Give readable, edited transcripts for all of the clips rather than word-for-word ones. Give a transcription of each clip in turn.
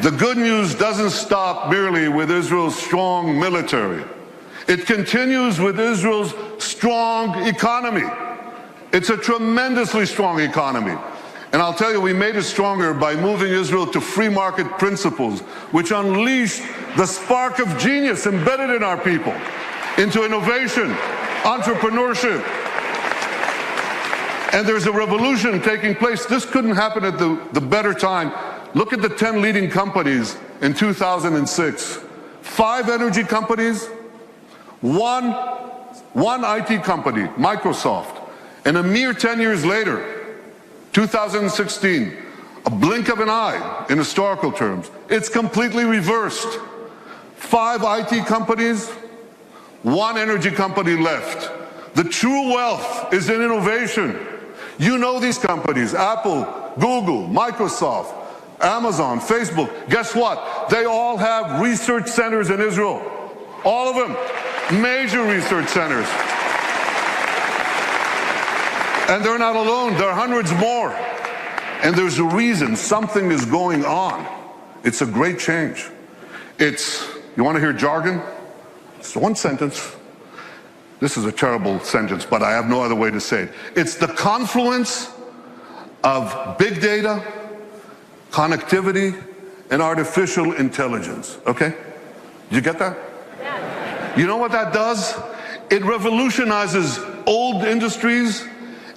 The good news doesn't stop merely with Israel's strong military. It continues with Israel's strong economy. It's a tremendously strong economy. And I'll tell you, we made it stronger by moving Israel to free market principles, which unleashed the spark of genius embedded in our people into innovation, entrepreneurship. And there's a revolution taking place. This couldn't happen at the better time. Look at the 10 leading companies in 2006. 5 energy companies, one IT company, Microsoft. And a mere 10 years later, 2016, a blink of an eye in historical terms, it's completely reversed. 5 IT companies, 1 energy company left. The true wealth is in innovation. You know these companies, Apple, Google, Microsoft, Amazon, Facebook. Guess what? They all have research centers in Israel. All of them. Major research centers. And they're not alone. There are hundreds more. And there's a reason. Something is going on. It's a great change. It's, you want to hear jargon? It's one sentence. This is a terrible sentence, but I have no other way to say it. It's the confluence of big data, connectivity, and artificial intelligence. Okay? Did you get that? Yeah. You know what that does? It revolutionizes old industries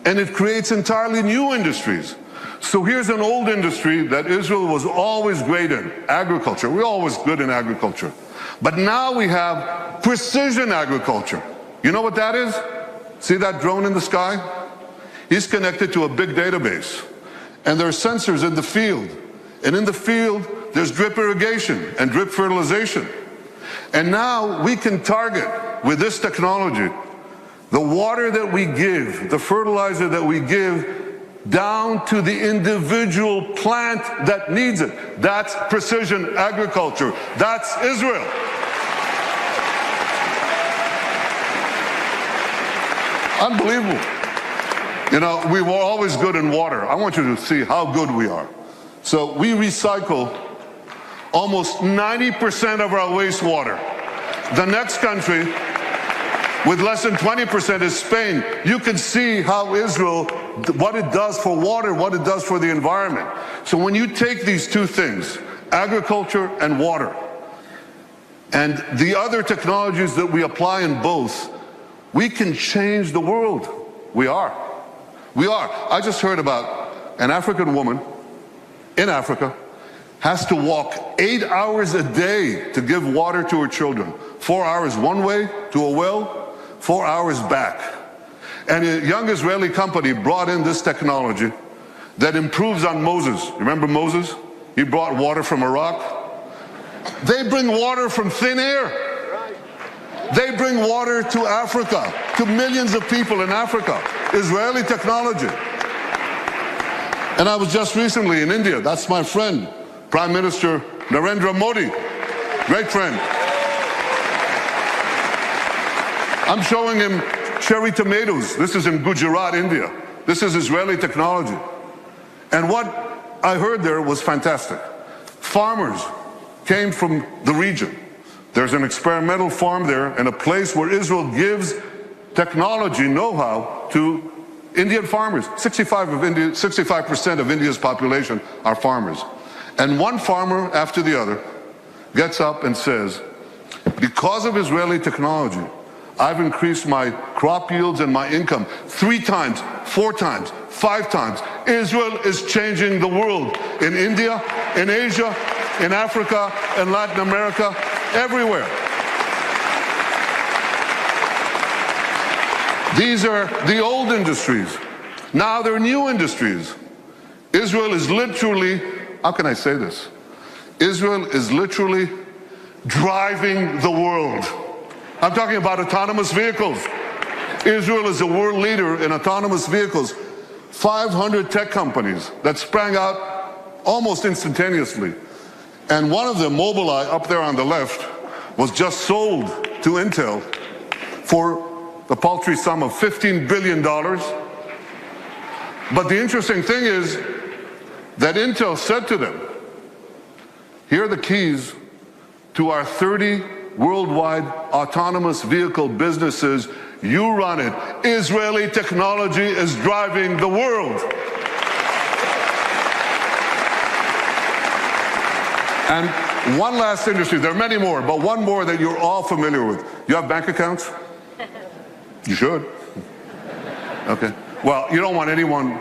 and it creates entirely new industries. So here's an old industry that Israel was always great in, agriculture. We're always good in agriculture. But now we have precision agriculture. You know what that is? See that drone in the sky? He's connected to a big database. And there are sensors in the field. And in the field, there's drip irrigation and drip fertilization. And now we can target, with this technology, the water that we give, the fertilizer that we give, down to the individual plant that needs it. That's precision agriculture. That's Israel. Unbelievable. You know, we were always good in water. I want you to see how good we are. So we recycle almost 90% of our wastewater. The next country with less than 20% is Spain. You can see how Israel, what it does for water, what it does for the environment. So when you take these two things, agriculture and water, and the other technologies that we apply in both, we can change the world. We are. We are. I just heard about an African woman in Africa has to walk 8 hours a day to give water to her children. 4 hours one way to a well, 4 hours back. And a young Israeli company brought in this technology that improves on Moses. Remember Moses? He brought water from a rock. They bring water from thin air. They bring water to Africa, to millions of people in Africa. Israeli technology. And I was just recently in India. That's my friend, Prime Minister Narendra Modi. Great friend. I'm showing him cherry tomatoes. This is in Gujarat, India. This is Israeli technology. And what I heard there was fantastic. Farmers came from the region. There's an experimental farm there and a place where Israel gives technology know-how to Indian farmers. 65% of India's population are farmers. And one farmer after the other gets up and says, because of Israeli technology, I've increased my crop yields and my income 3 times, 4 times, 5 times. Israel is changing the world in India, in Asia, in Africa, in Latin America, everywhere. These are the old industries. Now there are new industries. Israel is literally, how can I say this? Israel is literally driving the world. I'm talking about autonomous vehicles. Israel is a world leader in autonomous vehicles. 500 tech companies that sprang out almost instantaneously. And one of them, Mobileye, up there on the left, was just sold to Intel for the paltry sum of $15 billion. But the interesting thing is that Intel said to them, Here are the keys to our 30 worldwide autonomous vehicle businesses. You run it. Israeli technology is driving the world. And one last industry, there are many more, but one more that you're all familiar with. You have bank accounts? You should. Okay. Well, you don't want anyone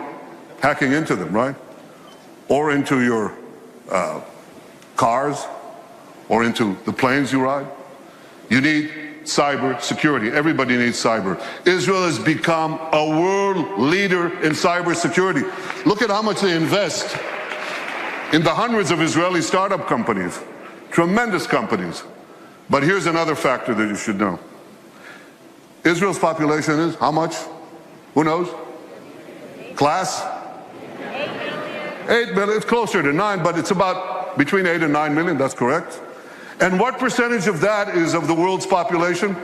hacking into them, right? Or into your cars, or into the planes you ride. You need cyber security. Everybody needs cyber. Israel has become a world leader in cyber security. Look at how much they invest in the hundreds of Israeli startup companies, tremendous companies. But here's another factor that you should know. Israel's population is how much? Who knows? Class? 8 million. It's closer to 9, but it's about between 8 and 9 million. That's correct. And what percentage of that is of the world's population?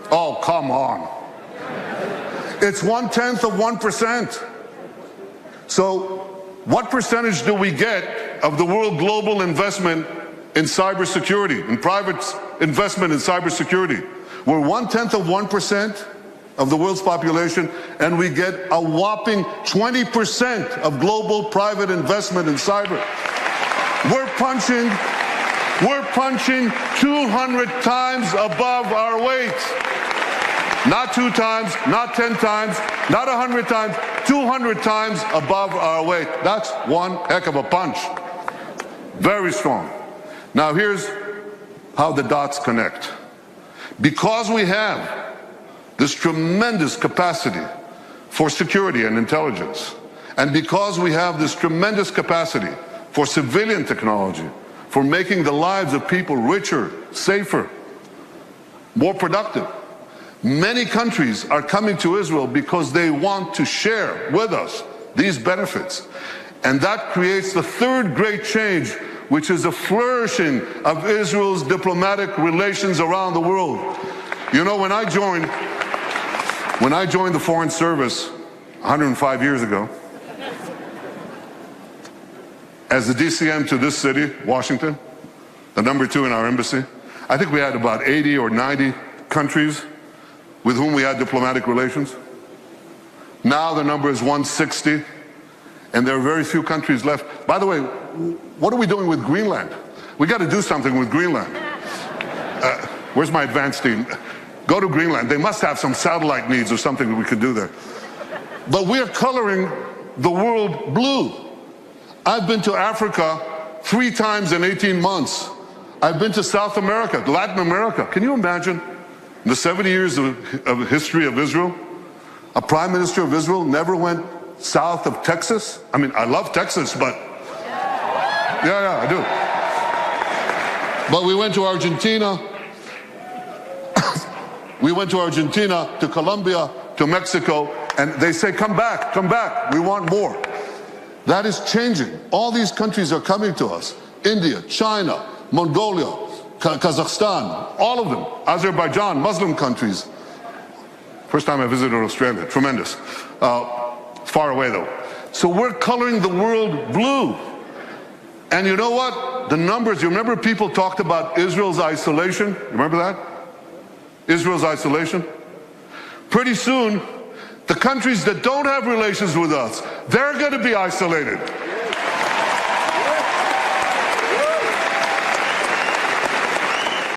Oh, come on. It's 1/10 of 1%. So what percentage do we get of the world global investment in cybersecurity, in private investment in cybersecurity? We're 1/10 of 1% of the world's population, and we get a whopping 20% of global private investment in cyber. We're punching 200 times above our weight. Not 2 times, not 10 times, not 100 times, 200 times above our weight. That's one heck of a punch. Very strong. Now here's how the dots connect. Because we have this tremendous capacity for security and intelligence, and because we have this tremendous capacity for civilian technology, for making the lives of people richer, safer, more productive, many countries are coming to Israel because they want to share with us these benefits. And that creates the third great change, which is a flourishing of Israel's diplomatic relations around the world. You know, when I joined the Foreign Service 105 years ago, as the DCM to this city, Washington, the number 2 in our embassy, I think we had about 80 or 90 countries with whom we had diplomatic relations. Now the number is 160, and there are very few countries left. By the way, what are we doing with Greenland? We got to do something with Greenland. Where's my advanced team? Go to Greenland. They must have some satellite needs or something that we could do there. But we are coloring the world blue. I've been to Africa 3 times in 18 months. I've been to South America, Latin America. Can you imagine? In the 70 years of history of Israel, a prime minister of Israel never went south of Texas. I mean, I love Texas, but yeah, I do. But we went to Argentina. We went to Argentina, to Colombia, to Mexico, and they say, come back, we want more. That is changing. All these countries are coming to us. India, China, Mongolia, Kazakhstan, all of them. Azerbaijan, Muslim countries. First time I visited Australia, tremendous. Far away though. So we're coloring the world blue. And you know what? The numbers, you remember people talked about Israel's isolation? You remember that? Israel's isolation? Pretty soon, the countries that don't have relations with us, they're going to be isolated.